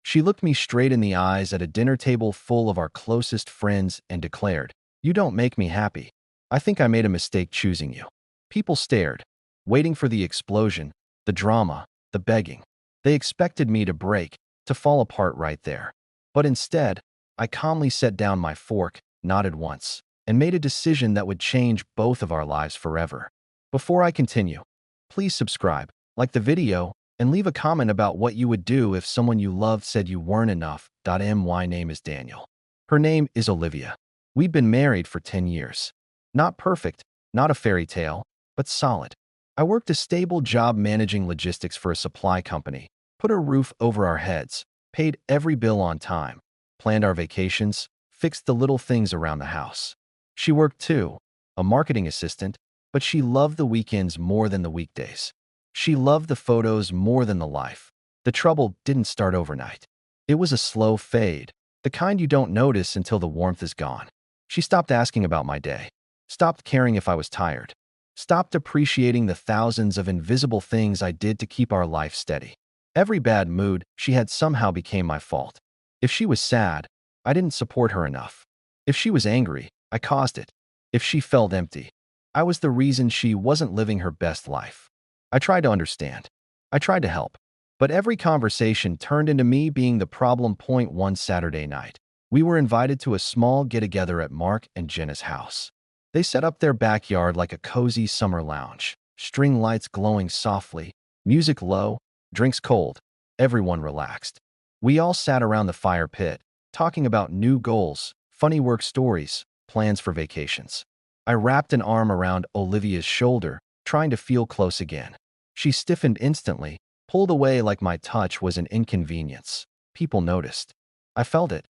She looked me straight in the eyes at a dinner table full of our closest friends and declared, "You don't make me happy. I think I made a mistake choosing you." People stared, waiting for the explosion, the drama, the begging. They expected me to break, to fall apart right there. But instead, I calmly set down my fork, nodded once, and made a decision that would change both of our lives forever. Before I continue, please subscribe, like the video, and leave a comment about what you would do if someone you loved said you weren't enough. My name is Daniel. Her name is Olivia. We'd been married for 10 years. Not perfect, not a fairy tale, but solid. I worked a stable job managing logistics for a supply company, put a roof over our heads, paid every bill on time, planned our vacations, fixed the little things around the house. She worked too, a marketing assistant, but she loved the weekends more than the weekdays. She loved the photos more than the life. The trouble didn't start overnight. It was a slow fade, the kind you don't notice until the warmth is gone. She stopped asking about my day, stopped caring if I was tired, stopped appreciating the thousands of invisible things I did to keep our life steady. Every bad mood she had somehow became my fault. If she was sad, I didn't support her enough. If she was angry, I caused it. If she felt empty, I was the reason she wasn't living her best life. I tried to understand. I tried to help. But every conversation turned into me being the problem point. One Saturday night, we were invited to a small get-together at Mark and Jenna's house. They set up their backyard like a cozy summer lounge, string lights glowing softly, music low, drinks cold. Everyone relaxed. We all sat around the fire pit, talking about new goals, funny work stories, plans for vacations. I wrapped an arm around Olivia's shoulder, trying to feel close again. She stiffened instantly, pulled away like my touch was an inconvenience. People noticed. I felt it.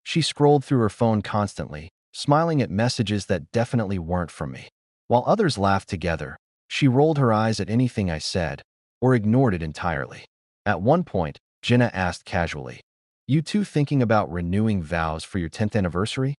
She scrolled through her phone constantly, smiling at messages that definitely weren't from me. While others laughed together, she rolled her eyes at anything I said, or ignored it entirely. At one point, Jenna asked casually, "You two thinking about renewing vows for your 10th anniversary?"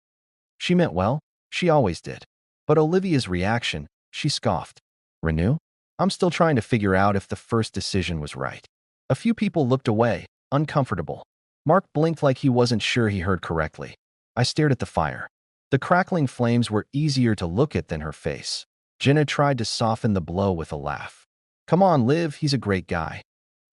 She meant well, she always did. But Olivia's reaction, she scoffed. "Renew? I'm still trying to figure out if the first decision was right." A few people looked away, uncomfortable. Mark blinked like he wasn't sure he heard correctly. I stared at the fire. The crackling flames were easier to look at than her face. Jenna tried to soften the blow with a laugh. "Come on, Liv, he's a great guy."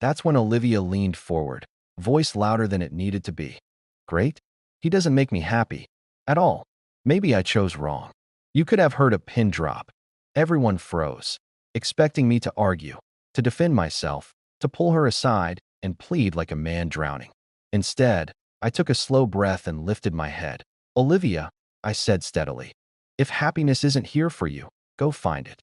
That's when Olivia leaned forward, voice louder than it needed to be. "Great? He doesn't make me happy. At all. Maybe I chose wrong." You could have heard a pin drop. Everyone froze, expecting me to argue, to defend myself, to pull her aside and plead like a man drowning. Instead, I took a slow breath and lifted my head. "Olivia," I said steadily, "if happiness isn't here for you, go find it."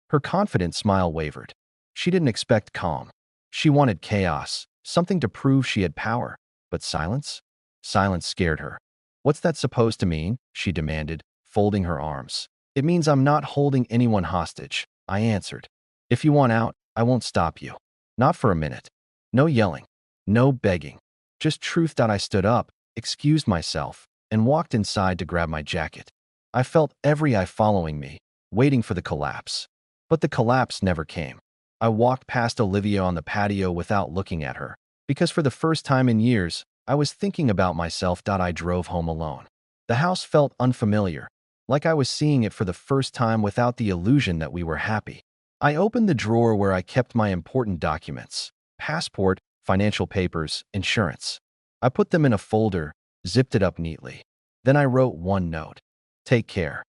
Her confident smile wavered. She didn't expect calm. She wanted chaos, something to prove she had power. But silence? Silence scared her. "What's that supposed to mean?" she demanded, folding her arms. "It means I'm not holding anyone hostage," I answered. "If you want out, I won't stop you. Not for a minute. No yelling. No begging. Just truth." I stood up, excused myself, and walked inside to grab my jacket. I felt every eye following me, waiting for the collapse. But the collapse never came. I walked past Olivia on the patio without looking at her, because for the first time in years, I was thinking about myself. I drove home alone. The house felt unfamiliar, like I was seeing it for the first time without the illusion that we were happy. I opened the drawer where I kept my important documents: passport, financial papers, insurance. I put them in a folder, zipped it up neatly. Then I wrote one note: "Take care."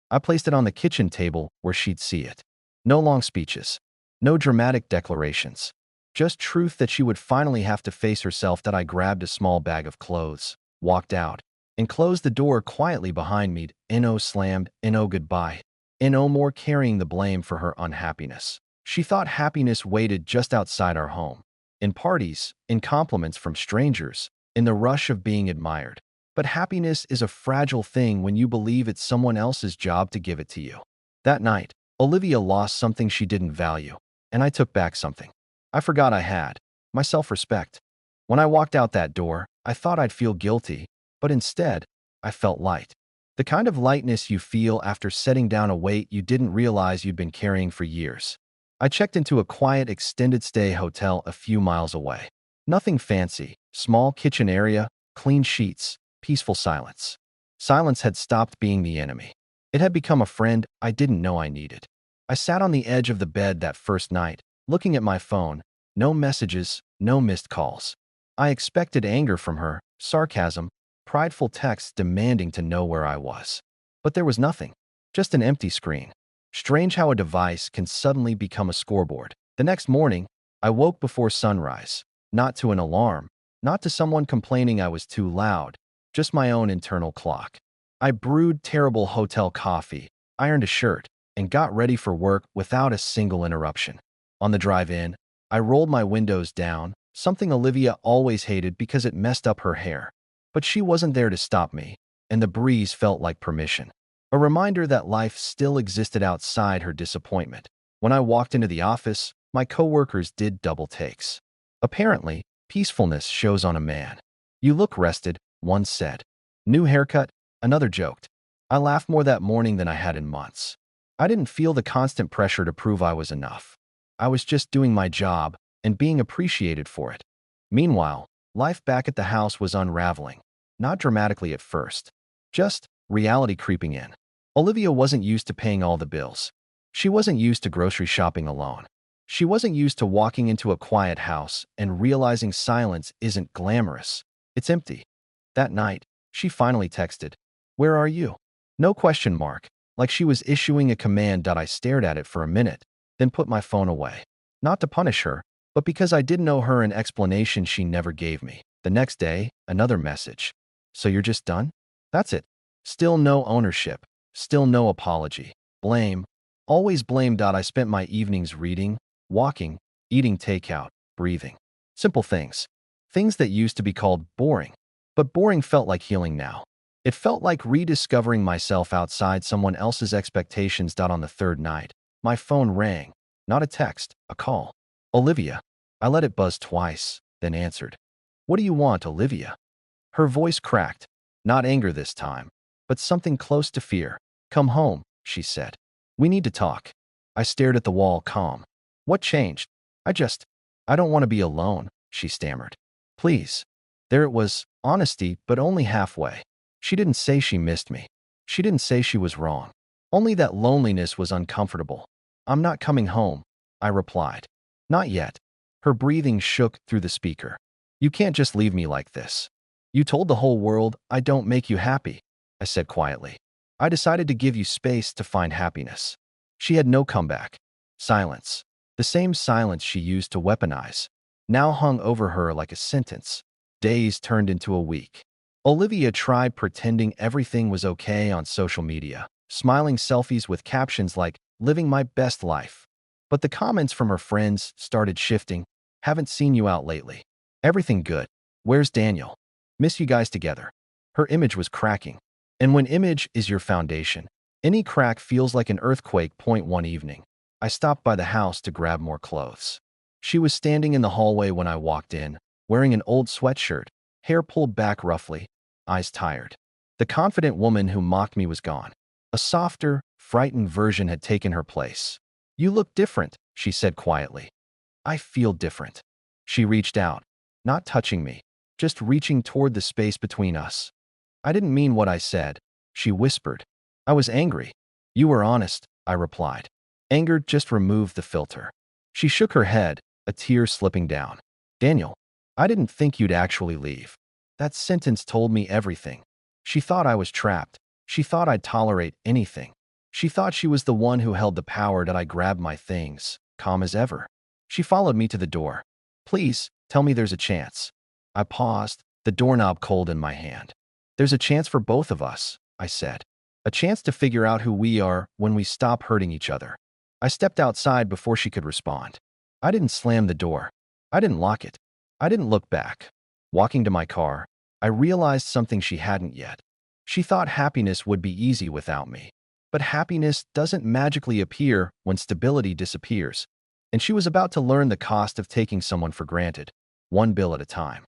I placed it on the kitchen table where she'd see it. No long speeches. No dramatic declarations. Just truth that she would finally have to face herself. I grabbed a small bag of clothes, walked out, and closed the door quietly behind me. No slammed, no goodbye. No more carrying the blame for her unhappiness. She thought happiness waited just outside our home. In parties, in compliments from strangers, in the rush of being admired. But happiness is a fragile thing when you believe it's someone else's job to give it to you. That night, Olivia lost something she didn't value, and I took back something I forgot I had: my self-respect. When I walked out that door, I thought I'd feel guilty, but instead, I felt light. The kind of lightness you feel after setting down a weight you didn't realize you'd been carrying for years. I checked into a quiet extended stay hotel a few miles away. Nothing fancy, Small kitchen area, clean sheets, peaceful silence. Silence had stopped being the enemy. It had become a friend I didn't know I needed. I sat on the edge of the bed that first night, looking at my phone. No messages, no missed calls. I expected anger from her, sarcasm, prideful texts demanding to know where I was. But there was nothing, just an empty screen. Strange how a device can suddenly become a scoreboard. The next morning, I woke before sunrise, not to an alarm, not to someone complaining I was too loud, just my own internal clock. I brewed terrible hotel coffee, ironed a shirt, and got ready for work without a single interruption. On the drive in, I rolled my windows down, something Olivia always hated because it messed up her hair. But she wasn't there to stop me, and the breeze felt like permission. A reminder that life still existed outside her disappointment. When I walked into the office, my coworkers did double takes. Apparently, peacefulness shows on a man. You look rested, one said. New haircut, another joked. I laughed more that morning than I had in months. I didn't feel the constant pressure to prove I was enough. I was just doing my job and being appreciated for it. Meanwhile, life back at the house was unraveling. Not dramatically at first. Just reality creeping in. Olivia wasn't used to paying all the bills. She wasn't used to grocery shopping alone. She wasn't used to walking into a quiet house and realizing silence isn't glamorous. It's empty. That night, she finally texted, "Where are you?" No question mark, like she was issuing a command. I stared at it for a minute, then put my phone away. Not to punish her, but because I didn't owe her an explanation she never gave me. The next day, another message. "So you're just done?" That's it. Still no ownership. Still no apology. Blame. Always blame. I spent my evenings reading, walking, eating takeout, breathing. Simple things. Things that used to be called boring. But boring felt like healing now. It felt like rediscovering myself outside someone else's expectations. On the third night, my phone rang. Not a text, a call. "Olivia." I let it buzz twice, then answered. "What do you want, Olivia?" Her voice cracked. Not anger this time, but something close to fear. "Come home," she said. "We need to talk." I stared at the wall, calm. "What changed?" I don't want to be alone," she stammered. "Please." There it was, honesty, but only halfway. She didn't say she missed me. She didn't say she was wrong. Only that loneliness was uncomfortable. "I'm not coming home," I replied. "Not yet." Her breathing shook through the speaker. "You can't just leave me like this. You told the whole world I don't make you happy," I said quietly. "I decided to give you space to find happiness." She had no comeback. Silence. The same silence she used to weaponize, now hung over her like a sentence. Days turned into a week. Olivia tried pretending everything was okay on social media, smiling selfies with captions like, "Living my best life." But the comments from her friends started shifting. "Haven't seen you out lately." "Everything good. Where's Daniel? Miss you guys together." Her image was cracking. And when image is your foundation, any crack feels like an earthquake. One evening, I stopped by the house to grab more clothes. She was standing in the hallway when I walked in, wearing an old sweatshirt, hair pulled back roughly, eyes tired. The confident woman who mocked me was gone. A softer, frightened version had taken her place. "You look different," she said quietly. "I feel different." She reached out, not touching me, just reaching toward the space between us. "I didn't mean what I said," she whispered. "I was angry." "You were honest," I replied. Anger just removed the filter. She shook her head, a tear slipping down. "Daniel, I didn't think you'd actually leave." That sentence told me everything. She thought I was trapped. She thought I'd tolerate anything. She thought she was the one who held the power. I grabbed my things, calm as ever. She followed me to the door. "Please, tell me there's a chance." I paused, the doorknob cold in my hand. "There's a chance for both of us," I said. "A chance to figure out who we are when we stop hurting each other." I stepped outside before she could respond. I didn't slam the door. I didn't lock it. I didn't look back. Walking to my car, I realized something she hadn't yet. She thought happiness would be easy without me. But happiness doesn't magically appear when stability disappears. And she was about to learn the cost of taking someone for granted, one bill at a time.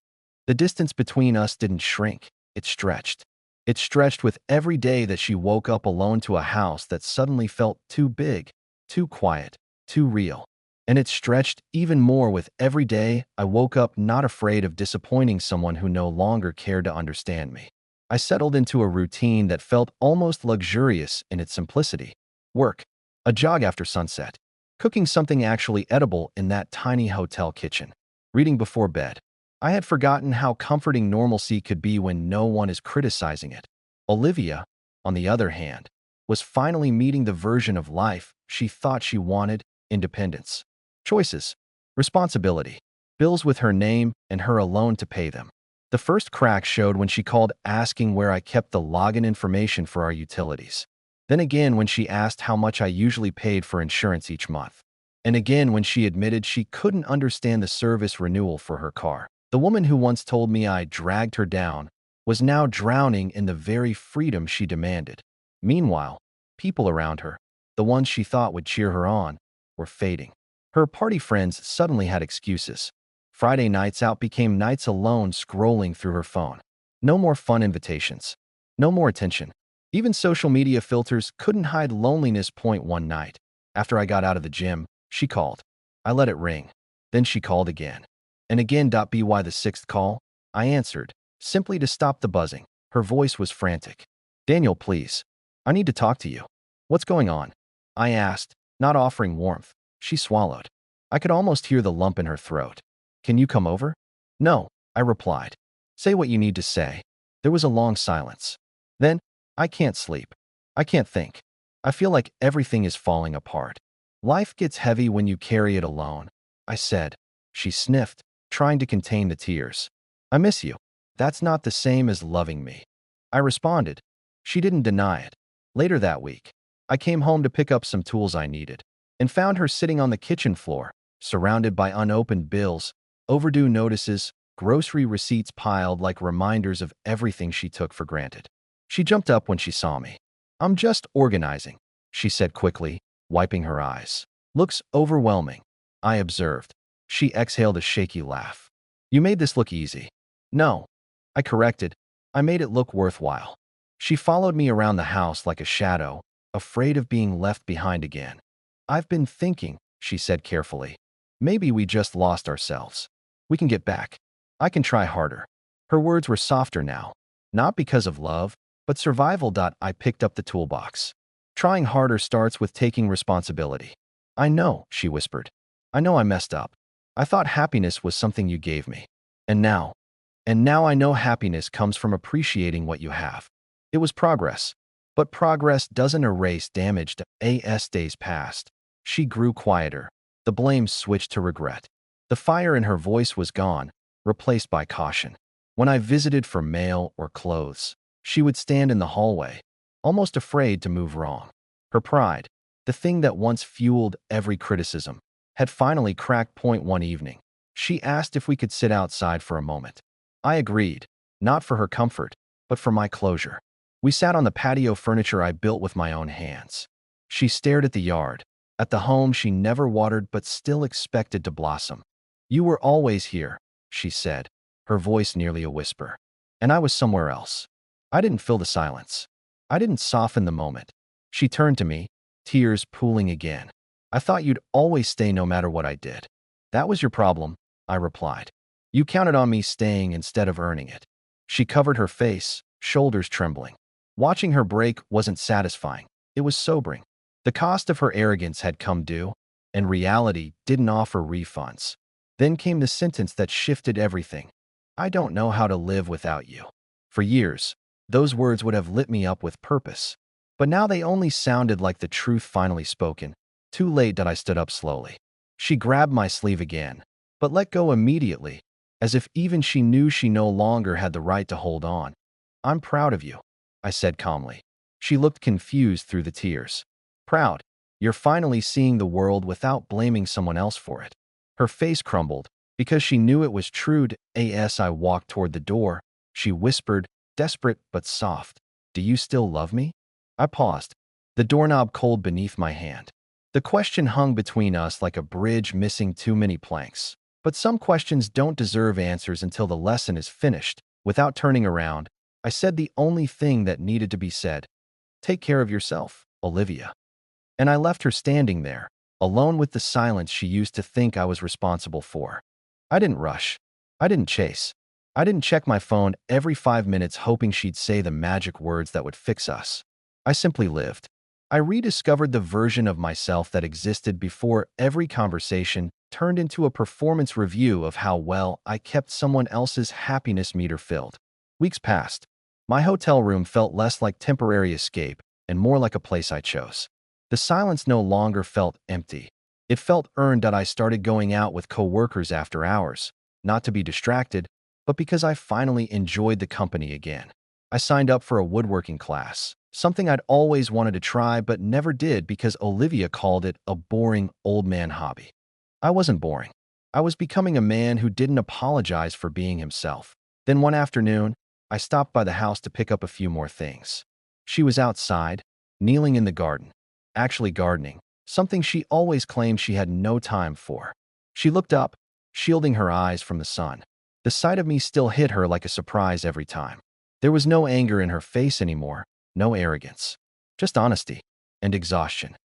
The distance between us didn't shrink, it stretched. It stretched with every day that she woke up alone to a house that suddenly felt too big, too quiet, too real. And it stretched even more with every day I woke up not afraid of disappointing someone who no longer cared to understand me. I settled into a routine that felt almost luxurious in its simplicity. Work, a jog after sunset, cooking something actually edible in that tiny hotel kitchen, reading before bed. I had forgotten how comforting normalcy could be when no one is criticizing it. Olivia, on the other hand, was finally meeting the version of life she thought she wanted: independence, choices, responsibility, bills with her name and her alone to pay them. The first crack showed when she called asking where I kept the login information for our utilities. Then again when she asked how much I usually paid for insurance each month. And again when she admitted she couldn't understand the service renewal for her car. The woman who once told me I dragged her down was now drowning in the very freedom she demanded. Meanwhile, people around her, the ones she thought would cheer her on, were fading. Her party friends suddenly had excuses. Friday nights out became nights alone scrolling through her phone. No more fun invitations. No more attention. Even social media filters couldn't hide loneliness. One night, after I got out of the gym, she called. I let it ring. Then she called again. And again. By the sixth call, I answered, simply to stop the buzzing. Her voice was frantic. Daniel, please. I need to talk to you. What's going on? I asked, not offering warmth. She swallowed. I could almost hear the lump in her throat. Can you come over? No, I replied. Say what you need to say. There was a long silence. Then, I can't sleep. I can't think. I feel like everything is falling apart. Life gets heavy when you carry it alone, I said. She sniffed, trying to contain the tears. I miss you. That's not the same as loving me, I responded. She didn't deny it. Later that week, I came home to pick up some tools I needed and found her sitting on the kitchen floor, surrounded by unopened bills, overdue notices, grocery receipts piled like reminders of everything she took for granted. She jumped up when she saw me. I'm just organizing, she said quickly, wiping her eyes. Looks overwhelming, I observed. She exhaled a shaky laugh. You made this look easy. No, I corrected. I made it look worthwhile. She followed me around the house like a shadow, afraid of being left behind again. I've been thinking, she said carefully. Maybe we just lost ourselves. We can get back. I can try harder. Her words were softer now, not because of love, but survival. I picked up the toolbox. Trying harder starts with taking responsibility. I know, she whispered. I know I messed up. I thought happiness was something you gave me. And now I know happiness comes from appreciating what you have. It was progress. But progress doesn't erase damaged days past. She grew quieter. The blame switched to regret. The fire in her voice was gone, replaced by caution. When I visited for mail or clothes, she would stand in the hallway, almost afraid to move wrong. Her pride, the thing that once fueled every criticism, had finally cracked. One evening, she asked if we could sit outside for a moment. I agreed, not for her comfort, but for my closure. We sat on the patio furniture I built with my own hands. She stared at the yard, at the home she never watered but still expected to blossom. You were always here, she said, her voice nearly a whisper. And I was somewhere else. I didn't fill the silence. I didn't soften the moment. She turned to me, tears pooling again. I thought you'd always stay no matter what I did. That was your problem, I replied. You counted on me staying instead of earning it. She covered her face, shoulders trembling. Watching her break wasn't satisfying. It was sobering. The cost of her arrogance had come due, and reality didn't offer refunds. Then came the sentence that shifted everything. I don't know how to live without you. For years, those words would have lit me up with purpose. But now they only sounded like the truth finally spoken. Too late. I stood up slowly. She grabbed my sleeve again, but let go immediately, as if even she knew she no longer had the right to hold on. I'm proud of you, I said calmly. She looked confused through the tears. Proud. You're finally seeing the world without blaming someone else for it. Her face crumbled, because she knew it was true. As I walked toward the door, she whispered, desperate but soft, Do you still love me? I paused, the doorknob cold beneath my hand. The question hung between us like a bridge missing too many planks. But some questions don't deserve answers until the lesson is finished. Without turning around, I said the only thing that needed to be said. Take care of yourself, Olivia. And I left her standing there, alone with the silence she used to think I was responsible for. I didn't rush. I didn't chase. I didn't check my phone every 5 minutes hoping she'd say the magic words that would fix us. I simply lived. I rediscovered the version of myself that existed before every conversation turned into a performance review of how well I kept someone else's happiness meter filled. Weeks passed. My hotel room felt less like temporary escape and more like a place I chose. The silence no longer felt empty. It felt earned that I started going out with coworkers after hours, not to be distracted, but because I finally enjoyed the company again. I signed up for a woodworking class, something I'd always wanted to try but never did because Olivia called it a boring old man hobby. I wasn't boring. I was becoming a man who didn't apologize for being himself. Then one afternoon, I stopped by the house to pick up a few more things. She was outside, kneeling in the garden, actually gardening, something she always claimed she had no time for. She looked up, shielding her eyes from the sun. The sight of me still hit her like a surprise every time. There was no anger in her face anymore, no arrogance, just honesty and exhaustion.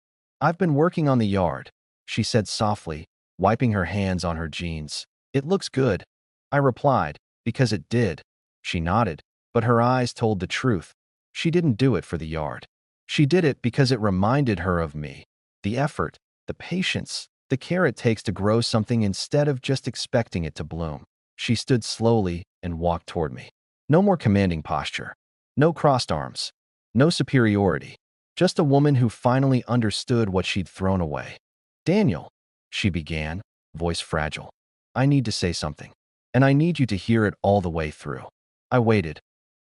"I've been working on the yard," she said softly, wiping her hands on her jeans. "It looks good." I replied, "Because it did." She nodded, but her eyes told the truth. She didn't do it for the yard. She did it because it reminded her of me. The effort, the patience, the care it takes to grow something instead of just expecting it to bloom. She stood slowly and walked toward me. No more commanding posture. No crossed arms. No superiority. Just a woman who finally understood what she'd thrown away. "Daniel," she began, voice fragile. "I need to say something. And I need you to hear it all the way through." I waited.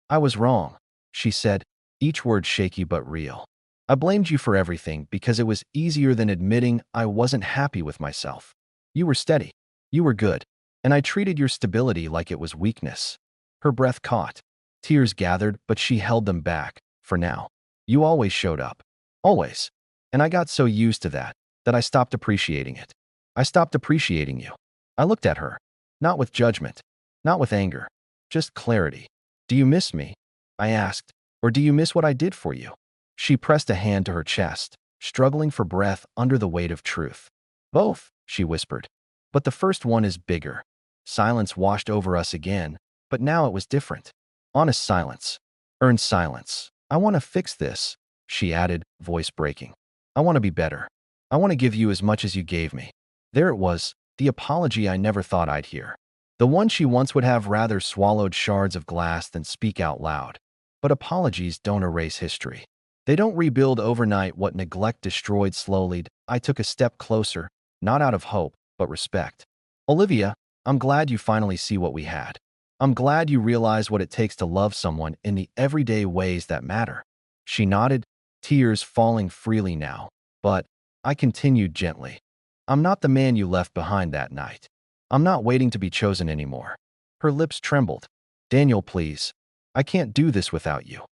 "I was wrong," she said, each word shaky but real. "I blamed you for everything because it was easier than admitting I wasn't happy with myself. You were steady. You were good. And I treated your stability like it was weakness." Her breath caught. Tears gathered, but she held them back, for now. "You always showed up. Always. And I got so used to that I stopped appreciating it. I stopped appreciating you." I looked at her. Not with judgment. Not with anger. Just clarity. "Do you miss me?" I asked. "Or do you miss what I did for you?" She pressed a hand to her chest, struggling for breath under the weight of truth. "Both," she whispered. "But the first one is bigger." Silence washed over us again, but now it was different. Honest silence. Earned silence. "I want to fix this," she added, voice breaking. "I want to be better. I want to give you as much as you gave me." There it was, the apology I never thought I'd hear. The one she once would have rather swallowed shards of glass than speak out loud. But apologies don't erase history. They don't rebuild overnight what neglect destroyed slowly. I took a step closer, not out of hope, but respect. "Olivia, I'm glad you finally see what we had. I'm glad you realize what it takes to love someone in the everyday ways that matter." She nodded, tears falling freely now. But I continued gently. "I'm not the man you left behind that night. I'm not waiting to be chosen anymore." Her lips trembled. "Daniel, please. I can't do this without you."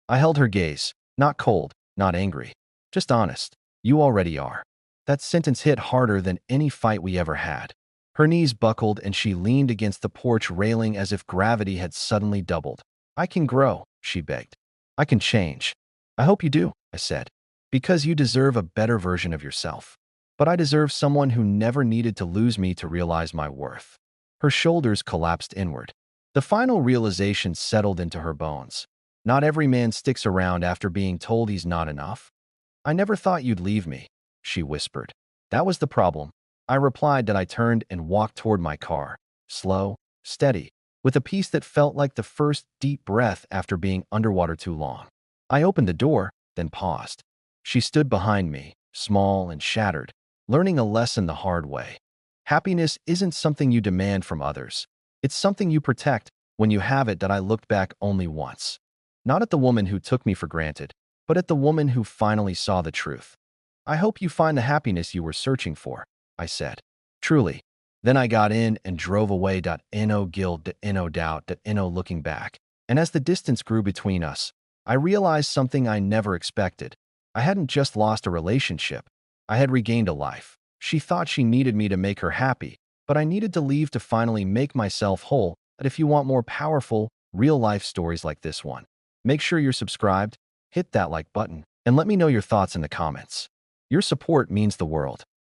I held her gaze, not cold, not angry, just honest. "You already are." That sentence hit harder than any fight we ever had. Her knees buckled and she leaned against the porch railing as if gravity had suddenly doubled. "I can grow," she begged. "I can change." "I hope you do," I said, "because you deserve a better version of yourself. But I deserve someone who never needed to lose me to realize my worth." Her shoulders collapsed inward. The final realization settled into her bones. Not every man sticks around after being told he's not enough. "I never thought you'd leave me," she whispered. That was the problem. I replied that I turned and walked toward my car, slow, steady, with a peace that felt like the first deep breath after being underwater too long. I opened the door, then paused. She stood behind me, small and shattered, learning a lesson the hard way. Happiness isn't something you demand from others. It's something you protect when you have it. That I looked back only once. Not at the woman who took me for granted, but at the woman who finally saw the truth. "I hope you find the happiness you were searching for," I said. "Truly." Then I got in and drove away. No guilt, no doubt, no looking back. And as the distance grew between us, I realized something I never expected. I hadn't just lost a relationship. I had regained a life. She thought she needed me to make her happy, but I needed to leave to finally make myself whole. But if you want more powerful, real-life stories like this one, make sure you're subscribed, hit that like button, and let me know your thoughts in the comments. Your support means the world.